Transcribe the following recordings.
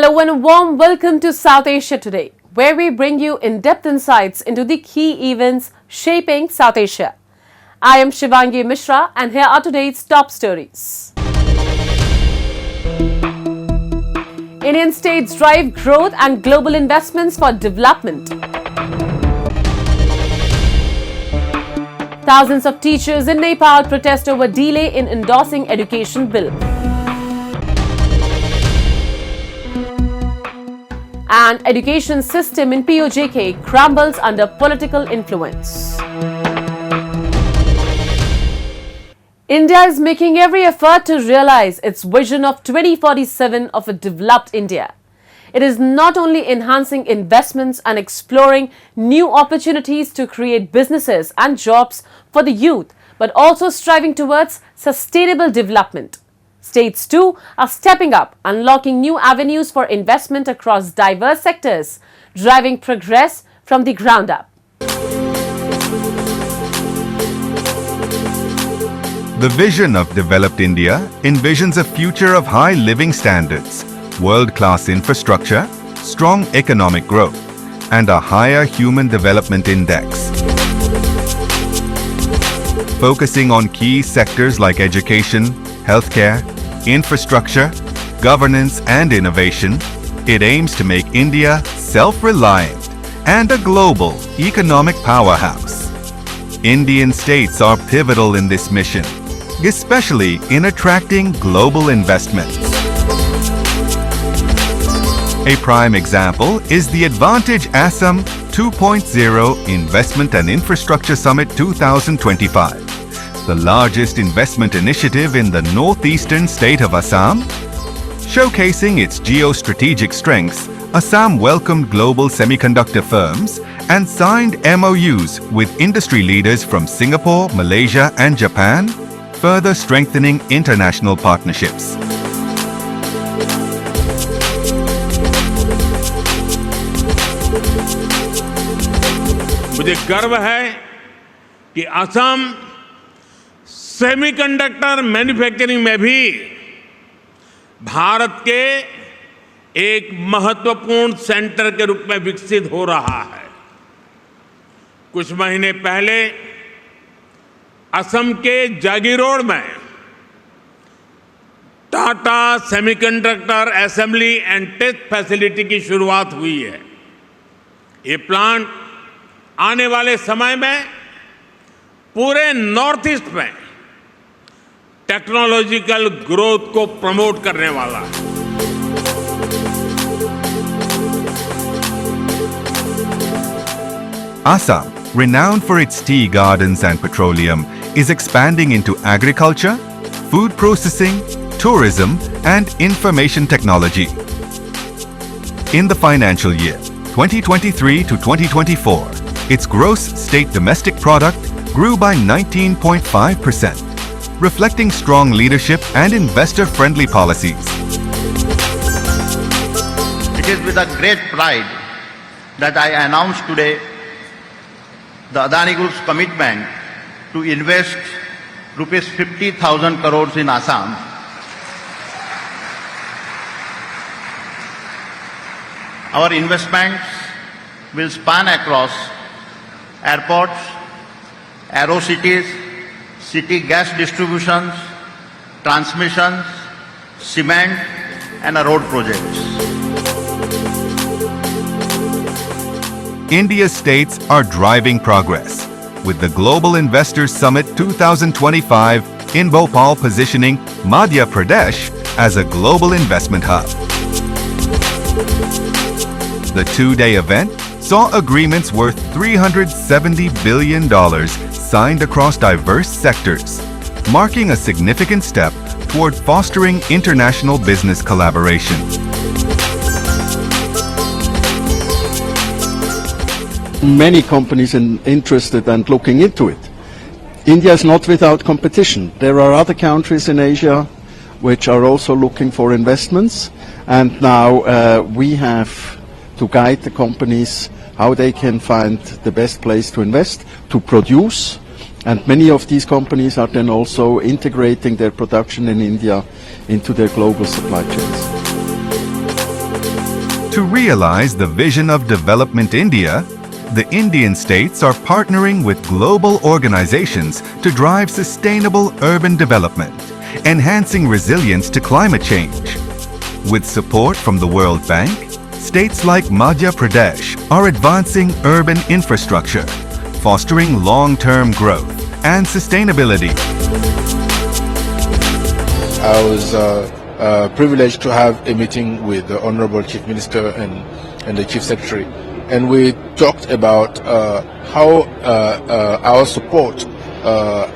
Hello and a warm welcome to South Asia Today, where we bring you in-depth insights into the key events shaping South Asia. I am Shivangi Mishra and here are today's top stories. Indian states drive growth and global investments for development. Thousands of teachers in Nepal protest over delay in endorsing education bill. And education system in PoJK crumbles under political influence. India is making every effort to realize its vision of 2047 of a developed India. It is not only enhancing investments and exploring new opportunities to create businesses and jobs for the youth, but also striving towards sustainable development. States too are stepping up, unlocking new avenues for investment across diverse sectors, driving progress from the ground up. The vision of developed India envisions a future of high living standards, world-class infrastructure, strong economic growth, and a higher human development index. Focusing on key sectors like education, healthcare, infrastructure, governance and innovation, it aims to make India self-reliant and a global economic powerhouse. Indian states are pivotal in this mission, especially in attracting global investments. A prime example is the Advantage Assam 2.0 Investment and Infrastructure Summit 2025. The largest investment initiative in the northeastern state of Assam. Showcasing its geostrategic strengths, Assam welcomed global semiconductor firms and signed MOUs with industry leaders from Singapore, Malaysia and Japan, further strengthening international partnerships. मुझे गर्व है कि Assam semiconductor manufacturing में भी भारत के एक महत्वपूर्ण centre के रूप में विकसित हो रहा है। कुछ महीने पहले असम के जागीरोड में Tata semiconductor assembly and test facility की शुरुआत हुई है। ये प्लांट आने वाले समय में पूरे नॉर्थ ईस्ट में टेक्नोलॉजिकल ग्रोथ को प्रमोट करने वाला है। Assam, renowned for its tea gardens and petroleum, is expanding into agriculture, food processing, tourism, and information technology. In the financial year 2023 to 2024, its gross state domestic product grew by 19.5%, reflecting strong leadership and investor-friendly policies. It is with a great pride that I announce today the Adani Group's commitment to invest rupees 50,000 crores in Assam. Our investments will span across airports, aerocities, city gas distributions, transmissions, cement and road projects. India's states are driving progress, with the Global Investors Summit 2025 in Bhopal positioning Madhya Pradesh as a global investment hub. The two-day event saw agreements worth $370 billion signed across diverse sectors, marking a significant step toward fostering international business collaboration. Many companies are interested and looking into it. India is not without competition. There are other countries in Asia which are also looking for investments, and now we have to guide the companies how they can find the best place to invest, to produce, and many of these companies are then also integrating their production in India into their global supply chains. To realize the vision of Development India, the Indian states are partnering with global organizations to drive sustainable urban development, enhancing resilience to climate change. With support from the World Bank, states like Madhya Pradesh are advancing urban infrastructure, fostering long-term growth and sustainability. I was privileged to have a meeting with the Honorable Chief Minister and the Chief Secretary, and we talked about how our support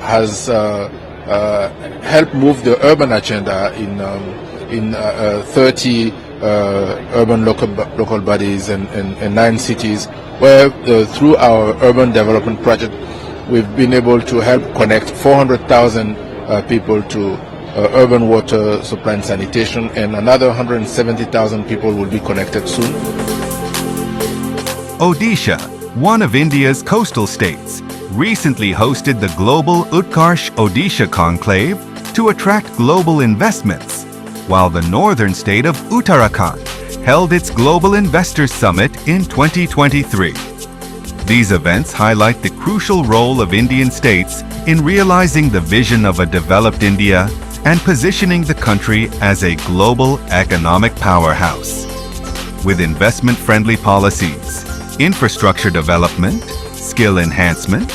has helped move the urban agenda in 30 urban local bodies and 9 cities, where through our urban development project we've been able to help connect 400,000 people to urban water supply and sanitation, and another 170,000 people will be connected soon. Odisha, one of India's coastal states, recently hosted the global Utkarsh Odisha Conclave to attract global investments, while the northern state of Uttarakhand held its Global Investors Summit in 2023. These events highlight the crucial role of Indian states in realizing the vision of a developed India and positioning the country as a global economic powerhouse. With investment-friendly policies, infrastructure development, skill enhancement,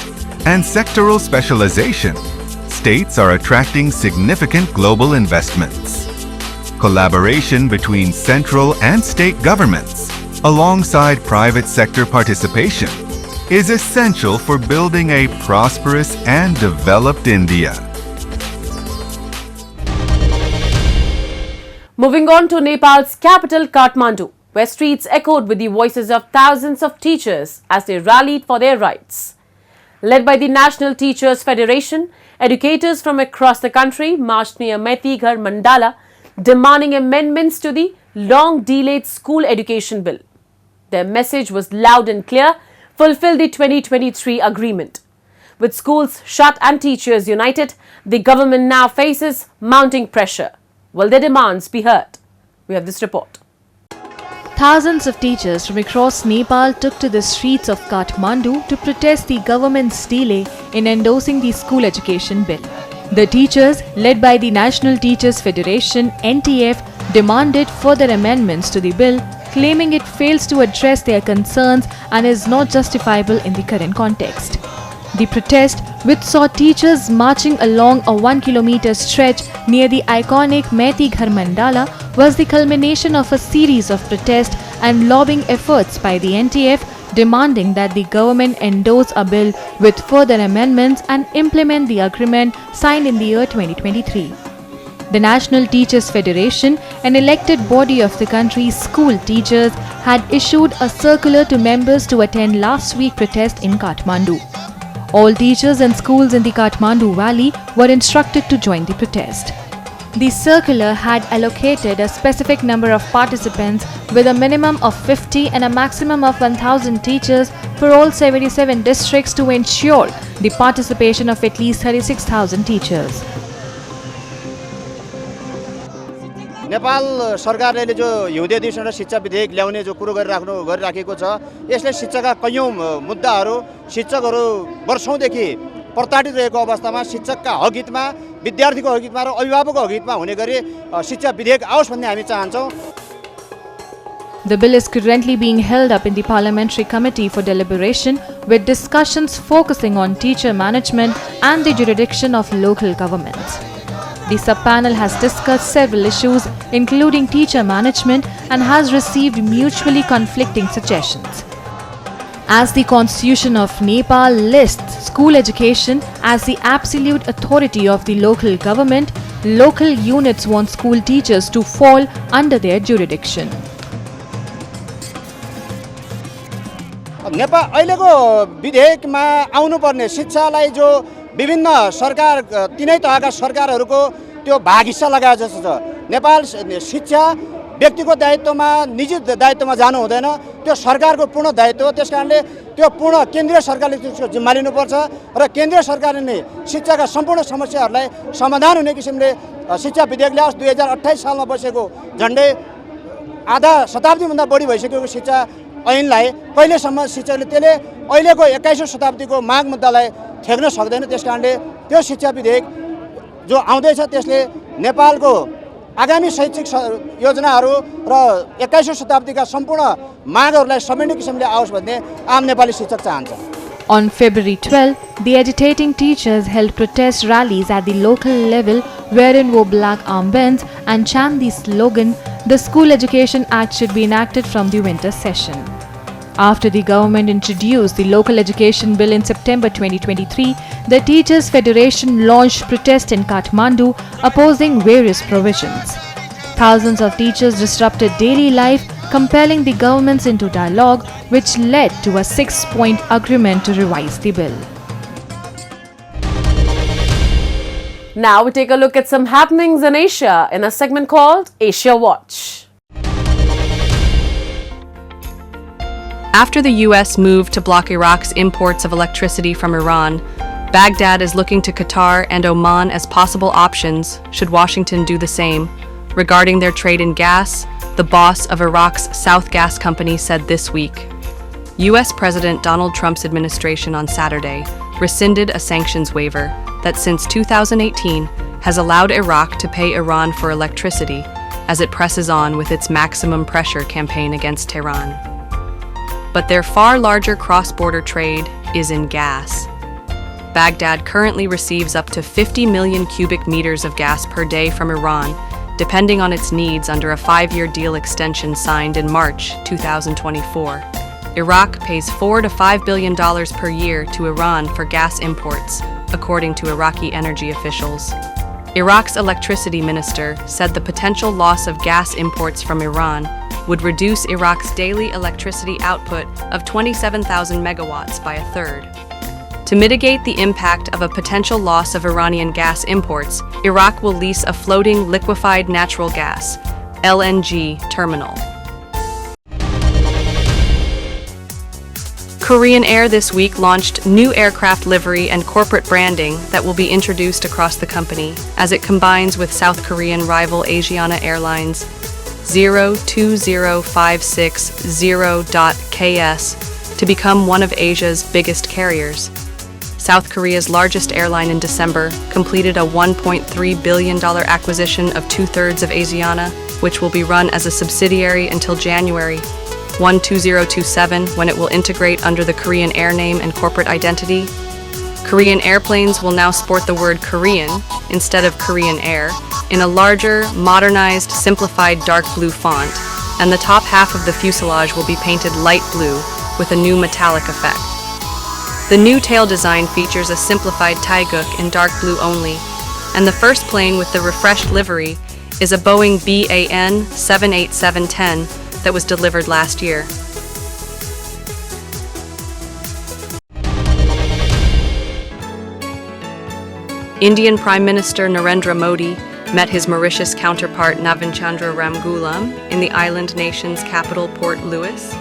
and sectoral specialization, states are attracting significant global investments. Collaboration between central and state governments, alongside private sector participation, is essential for building a prosperous and developed India. Moving on to Nepal's capital Kathmandu, where streets echoed with the voices of thousands of teachers as they rallied for their rights. Led by the National Teachers Federation, educators from across the country marched near Metighar Mandala, demanding amendments to the long-delayed school education bill. Their message was loud and clear: fulfill the 2023 agreement. With schools shut and teachers united, the government now faces mounting pressure. Will their demands be heard? We have this report. Thousands of teachers from across Nepal took to the streets of Kathmandu to protest the government's delay in endorsing the school education bill. The teachers, led by the National Teachers Federation (NTF), demanded further amendments to the bill, claiming it fails to address their concerns and is not justifiable in the current context. The protest, which saw teachers marching along a 1-kilometer stretch near the iconic Metighar Mandala, was the culmination of a series of protest and lobbying efforts by the NTF, demanding that the government endorse a bill with further amendments and implement the agreement signed in the year 2023. The National Teachers Federation, an elected body of the country's school teachers, had issued a circular to members to attend last week's protest in Kathmandu. All teachers and schools in the Kathmandu Valley were instructed to join the protest. The circular had allocated a specific number of participants with a minimum of 50 and a maximum of 1,000 teachers for all 77 districts to ensure the participation of at least 36,000 teachers. Nepal सरकारले जो हिउँदे दिवस र शिक्षा विधेयक ल्याउने जो कुरो गरिराखेको छ, यसले शिक्षाका कयौं मुद्दाहरू शिक्षकहरू वर्षौंदेखि प्रताडित रहेको अवस्थामा शिक्षकका हक हितमा, विद्यार्थीको हक हितमा र अभिभावकको हक हितमा हुने गरी शिक्षा विधेयक आओस् भन्ने हामी चाहन्छौं. The bill is currently being held up in the Parliamentary Committee for deliberation, with discussions focusing on teacher management and the jurisdiction of local governments. The sub-panel has discussed several issues, including teacher management, and has received mutually conflicting suggestions. As the Constitution of Nepal lists school education as the absolute authority of the local government, local units want school teachers to fall under their jurisdiction. Nepal अहिलेको विधेयकमा आउनुपर्ने शिक्षालाई जो विभिन्न सरकार तीनै तहका सरकारहरूको त्यो भाग हिस्सा लगाए जस्तो छ. नेपाल शिक्षा व्यक्तिको दायित्वमा निजी दायित्वमा जानु हुँदैन, त्यो सरकारको पूर्ण दायित्व हो. त्यसकारणले त्यो पूर्ण केन्द्रीय सरकारले त्यसको जिम्मा लिनुपर्छ र केन्द्रीय सरकारले नै शिक्षाका सम्पूर्ण समस्याहरूलाई समाधान हुने किसिमले शिक्षा विधेयक ल्याओस्. 2028 सालमा बसेको झन्डै आधा शताब्दीभन्दा बढी भइसकेको शिक्षा ऐनलाई कहिलेसम्म शिक्षकले त्यसले अहिलेको 21औं शताब्दीको माग मुद्दालाई ठेक्न सक्दैन। त्यसकारणले त्यो शिक्षा विधेयक जो आउँदैछ त्यसले नेपालको आगामी शैक्षिक योजनाहरू र 21औं शताब्दीका सम्पूर्ण मागहरूलाई समेट्ने किसिमले आओस् भन्ने आम नेपाली शिक्षक चाहन्छ। On February 12, the agitating teachers held protest rallies at the local level wherein wore black armbands and chant the slogan, "The School Education Act should be enacted from the winter session." After the government introduced the local education bill in September 2023, the Teachers Federation launched protest in Kathmandu opposing various provisions. Thousands of teachers disrupted daily life, compelling the governments into dialogue, which led to a 6-point agreement to revise the bill. Now we take a look at some happenings in Asia in a segment called Asia Watch. After the US moved to block Iraq's imports of electricity from Iran, Baghdad is looking to Qatar and Oman as possible options should Washington do the same. Regarding their trade in gas, the boss of Iraq's South Gas Company said this week. US President Donald Trump's administration on Saturday rescinded a sanctions waiver that since 2018 has allowed Iraq to pay Iran for electricity as it presses on with its maximum pressure campaign against Tehran. But their far larger cross-border trade is in gas. Baghdad currently receives up to 50 million cubic meters of gas per day from Iran, depending on its needs under a 5-year deal extension signed in March 2024. Iraq pays $4 to $5 billion per year to Iran for gas imports, according to Iraqi energy officials. Iraq's electricity minister said the potential loss of gas imports from Iran would reduce Iraq's daily electricity output of 27,000 megawatts by a third. To mitigate the impact of a potential loss of Iranian gas imports, Iraq will lease a floating liquefied natural gas (LNG) terminal. Korean Air this week launched new aircraft livery and corporate branding that will be introduced across the company as it combines with South Korean rival Asiana Airlines 020560.KS to become one of Asia's biggest carriers. South Korea's largest airline in December completed a $1.3 billion acquisition of 2/3 of Asiana, which will be run as a subsidiary until January 2027, when it will integrate under the Korean Air name and corporate identity. Korean airplanes will now sport the word Korean instead of Korean Air in a larger, modernized, simplified dark blue font, and the top half of the fuselage will be painted light blue with a new metallic effect. The new tail design features a simplified taeguk in dark blue only, and the first plane with the refreshed livery is a Boeing BAN 787-10 that was delivered last year. Indian Prime Minister Narendra Modi met his Mauritius counterpart Navinchandra Ramgoolam in the island nation's capital Port Louis.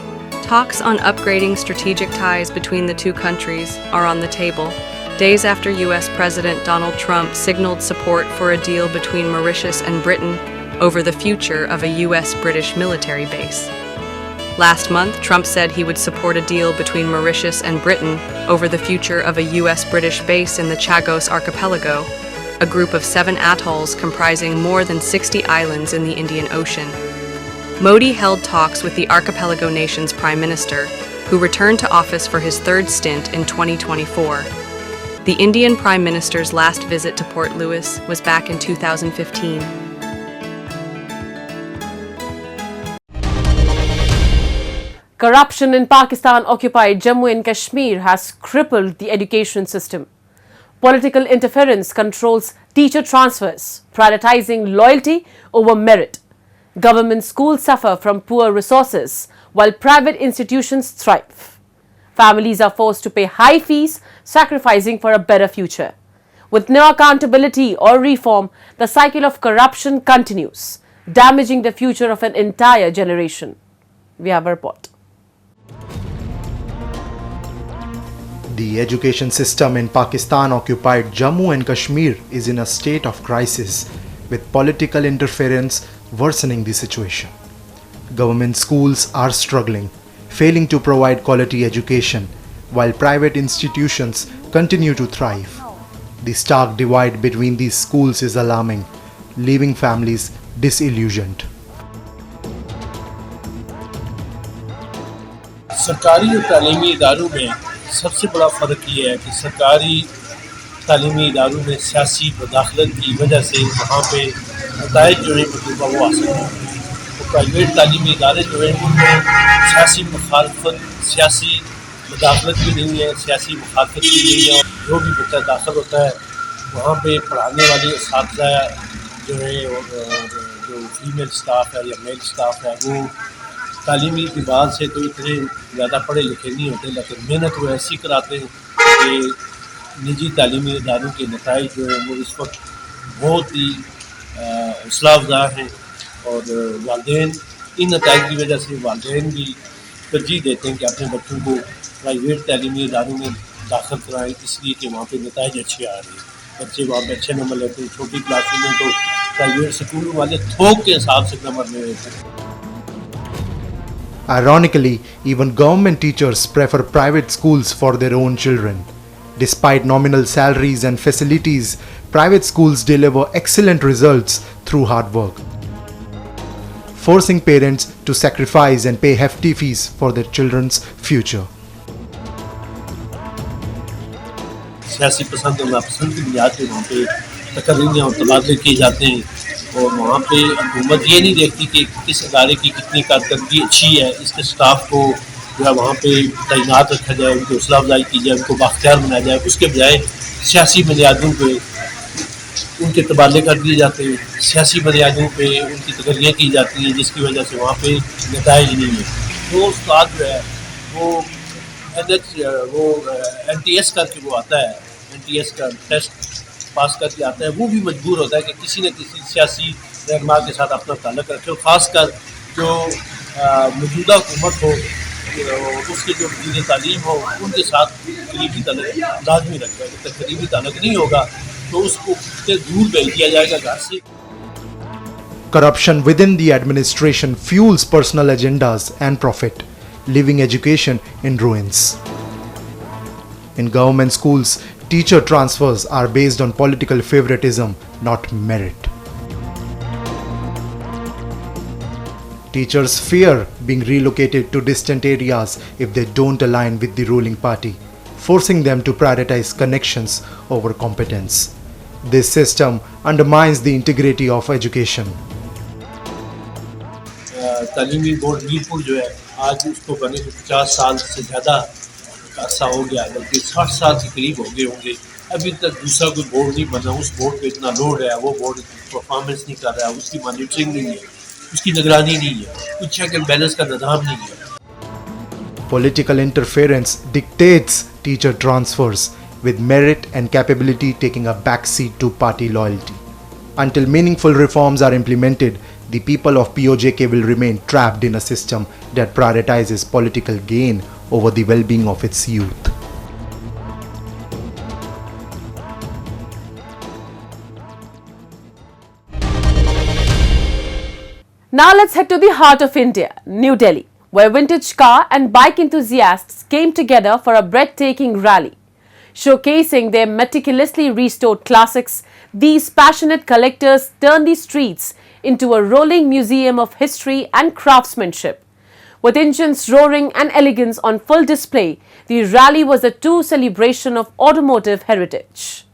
Talks on upgrading strategic ties between the two countries are on the table, days after US President Donald Trump signaled support for a deal between Mauritius and Britain over the future of a US-British military base. Last month, Trump said he would support a deal between Mauritius and Britain over the future of a US-British base in the Chagos Archipelago, a group of 7 atolls comprising more than 60 islands in the Indian Ocean. Modi held talks with the archipelago nation's prime minister, who returned to office for his 3rd stint in 2024. The Indian prime minister's last visit to Port Louis was back in 2015. Corruption in Pakistan-occupied Jammu and Kashmir has crippled the education system. Political interference controls teacher transfers, prioritizing loyalty over merit. Government schools suffer from poor resources, while private institutions thrive. Families are forced to pay high fees, sacrificing for a better future. With no accountability or reform, the cycle of corruption continues, damaging the future of an entire generation. We have a report. The education system in Pakistan-occupied Jammu and Kashmir is in a state of crisis, with political interference worsening the situation. Government schools are struggling, failing to provide quality education, while private institutions continue to thrive. The stark divide between these schools is alarming, leaving families disillusioned. सरकारी और तालीमी इदारों में सबसे बड़ा फ़र्क ये है कि सरकारी तालीमी इदारों में सियासी मुदाखलत की वजह से वहाँ पे नताइज जो है मतलूबा वो हासिल नहीं होते। तो प्राइवेट तालीमी इदारे जो हैं उनमें सियासी मुखालफत, सियासी मुदाखलत भी नहीं है, सियासी मुखालफत भी नहीं है। जो भी बच्चा दाखिल होता है वहाँ पे पढ़ाने वाले असातिज़ा जो है और जो फीमेल स्टाफ है या मेल स्टाफ है वो तालीमी एतबार से तो इतने ज़्यादा पढ़े लिखे नहीं होते, लेकिन मेहनत वो ऐसी कराते हैं कि निजी तालीमी इदारों के नताइज जो है वो इस वक्त बहुत ही हौसला अफ़ज़ा हैं। और वालिदैन इन नताइज की वजह से वालिदैन भी तरजीह देते हैं कि अपने बच्चों को प्राइवेट तालीमी इदारों में दाखिल कराएँ, इसलिए कि वहाँ पे नताइज अच्छे आ रहे हैं, बच्चे वहाँ पे अच्छे नंबर लेते हैं। छोटी क्लासों में तो प्राइवेट स्कूल वाले थोक के हिसाब से नंबर ले लेते हैं। Ironically, even government teachers prefer private schools for their own children. Despite nominal salaries and facilities, private schools deliver excellent results through hard work, forcing parents to sacrifice and pay hefty fees for their children's future. सियासी पसंद और नापसंद की बुनियाद पर वहाँ पे तकरीरें और तबादले किए जाते हैं और वहाँ पे हुकूमत ये नहीं देखती कि किस अदारे की कितनी कारकर्दगी अच्छी है, इसके स्टाफ को जो है वहाँ पे तैनात रखा जाए, उनकी हौसला अफजाई की जाए, उनको बाख्तियार बनाया जाए। उसके बजाय सियासी बुनियादों पे उनके तबादले कर दिए जाते हैं, सियासी बुनियादों पे उनकी तकरीरें की जाती हैं, जिसकी वजह से वहाँ पे नताइज नहीं है। तो उस्ताद जो है वो NTS करके वो आता है, NTS का टेस्ट पास करके आता है, वो भी मजबूर होता है कि किसी न किसी सियासी रहनुमा के साथ अपना ताल्लुक़ रखे। और ख़ासकर जो मौजूदा हुकूमत हो उसके जो वज़ीर तालीम हो उनके साथ करीबी ताल्लुक़ लाजमी रखे। अगर करीबी ताल्लुक़ नहीं होगा तो उसको दूर भेज दिया जाएगा घर से। Corruption within the administration fuels personal agendas and profit, leaving education in ruins. In government schools, teacher transfers are based on political favoritism, not merit. Teachers fear being relocated to distant areas if they don't align with the ruling party, forcing them to prioritize connections over competence. This system undermines the integrity of education. तालीमी board Mirpur जो है आज उसको बने 50 साल से ज़्यादा अर्सा हो गया, बल्कि 60 साल के करीब हो गए होंगे। अभी तक दूसरा कोई बोर्ड नहीं बना, उस बोर्ड पे इतना लोड है, वो बोर्ड परफॉर्मेंस नहीं कर रहा है, उसकी मॉनिटरिंग नहीं है, उसकी निगरानी नहीं है, कुछ चेक एंड बैलेंस का निज़ाम नहीं है। Political interference dictates teacher transfers, with merit and capability taking a backseat to party loyalty. Until meaningful reforms are implemented, the people of PoJK will remain trapped in a system that prioritizes political gain over the well-being of its youth. Now let's head to the heart of India, New Delhi, where vintage car and bike enthusiasts came together for a breathtaking rally. Showcasing their meticulously restored classics, these passionate collectors turn the streets into a rolling museum of history and craftsmanship. With engines roaring and elegance on full display, the rally was a true celebration of automotive heritage.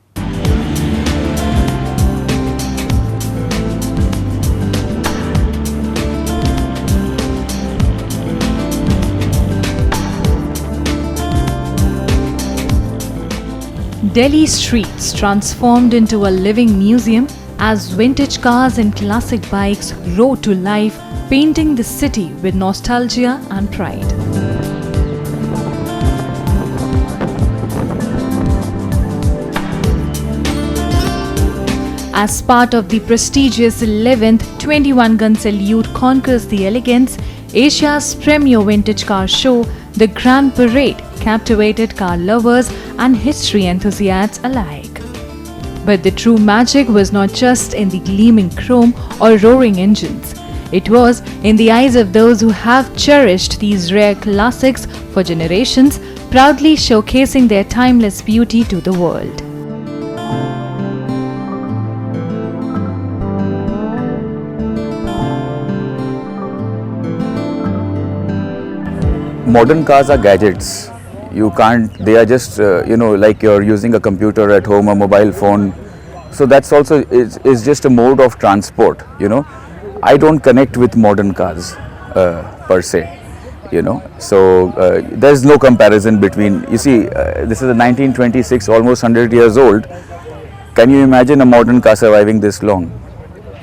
Delhi streets transformed into a living museum as vintage cars and classic bikes rode to life, painting the city with nostalgia and pride. As part of the prestigious 11th 21-gun salute conquers the elegance, Asia's premier vintage car show, the Grand Parade captivated car lovers and history enthusiasts alike. But the true magic was not just in the gleaming chrome or roaring engines. It was, in the eyes of those who have cherished these rare classics for generations, proudly showcasing their timeless beauty to the world. Modern cars are gadgets. You can't, they are just, like you're using a computer at home, a mobile phone. So that's also, is just a mode of transport, I don't connect with modern cars per se, So there's no comparison between, this is a 1926, almost 100 years old. Can you imagine a modern car surviving this long?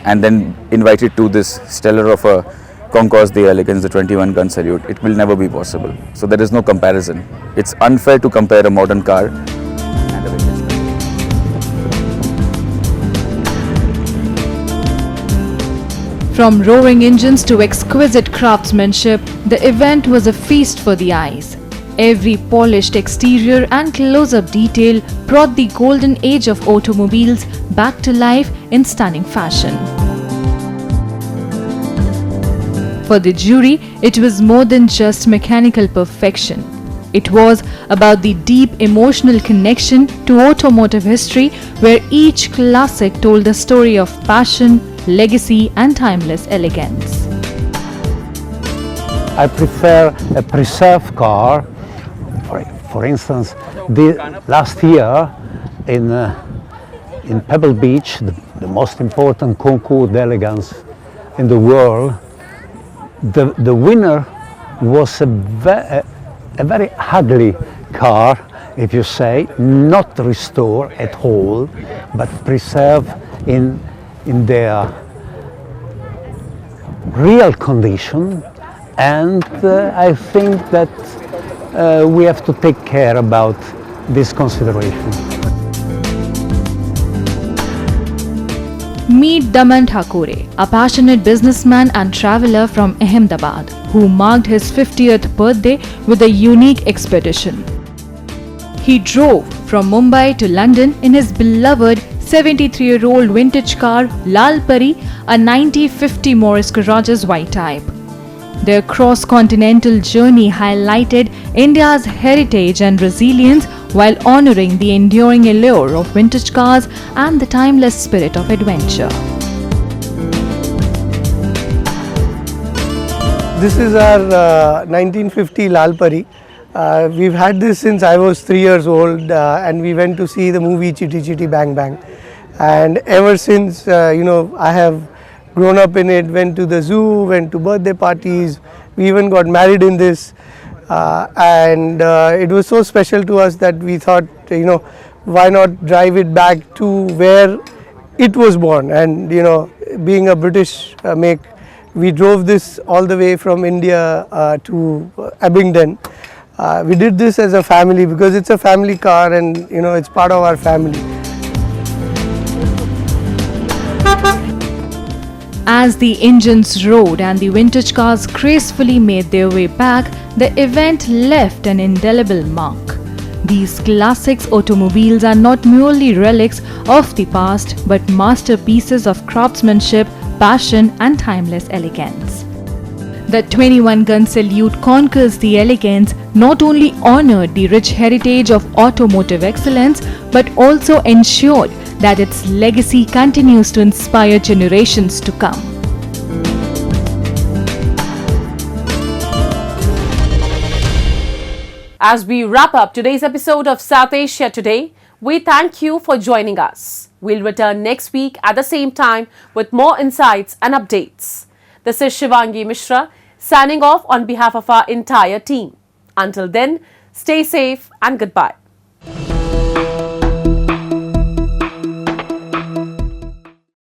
And then invited to this stellar of a Concourse d'Elegance, the 21-gun salute. It will never be possible. So there is no comparison. It's unfair to compare a modern car and a vintage car. From roaring engines to exquisite craftsmanship, the event was a feast for the eyes. Every polished exterior and close-up detail brought the golden age of automobiles back to life in stunning fashion. For the jury, it was more than just mechanical perfection. It was about the deep emotional connection to automotive history, where each classic told a story of passion, legacy and timeless elegance. I prefer a preserved car. For instance, last year in Pebble Beach, the most important concours d'elegance in the world, the winner was a very ugly car, if you say, not restored at all, but preserved in their real condition. And I think that we have to take care about this consideration. Meet Daman Thakore, a passionate businessman and traveller from Ahmedabad, who marked his 50th birthday with a unique expedition. He drove from Mumbai to London in his beloved 73-year-old vintage car Lal Pari, a 1950 Morris Garage's white type. Their cross-continental journey highlighted India's heritage and resilience while honouring the enduring allure of vintage cars and the timeless spirit of adventure. This is our 1950 Lal Pari. We've had this since I was 3 years old, and we went to see the movie Chitty Chitty Bang Bang. And ever since, I have grown up in it, went to the zoo, went to birthday parties, we even got married in this. And it was so special to us that we thought, why not drive it back to where it was born. And, being a British make, we drove this all the way from India to Abingdon. We did this as a family because it's a family car and, it's part of our family. As the engines roared and the vintage cars gracefully made their way back, the event left an indelible mark. These classics automobiles are not merely relics of the past, but masterpieces of craftsmanship, passion and timeless elegance. The 21-gun salute conquers the elegance not only honored the rich heritage of automotive excellence, but also ensured that its legacy continues to inspire generations to come. As we wrap up today's episode of South Asia Today, we thank you for joining us. We'll return next week at the same time with more insights and updates. This is Shivangi Mishra signing off on behalf of our entire team. Until then, stay safe and goodbye.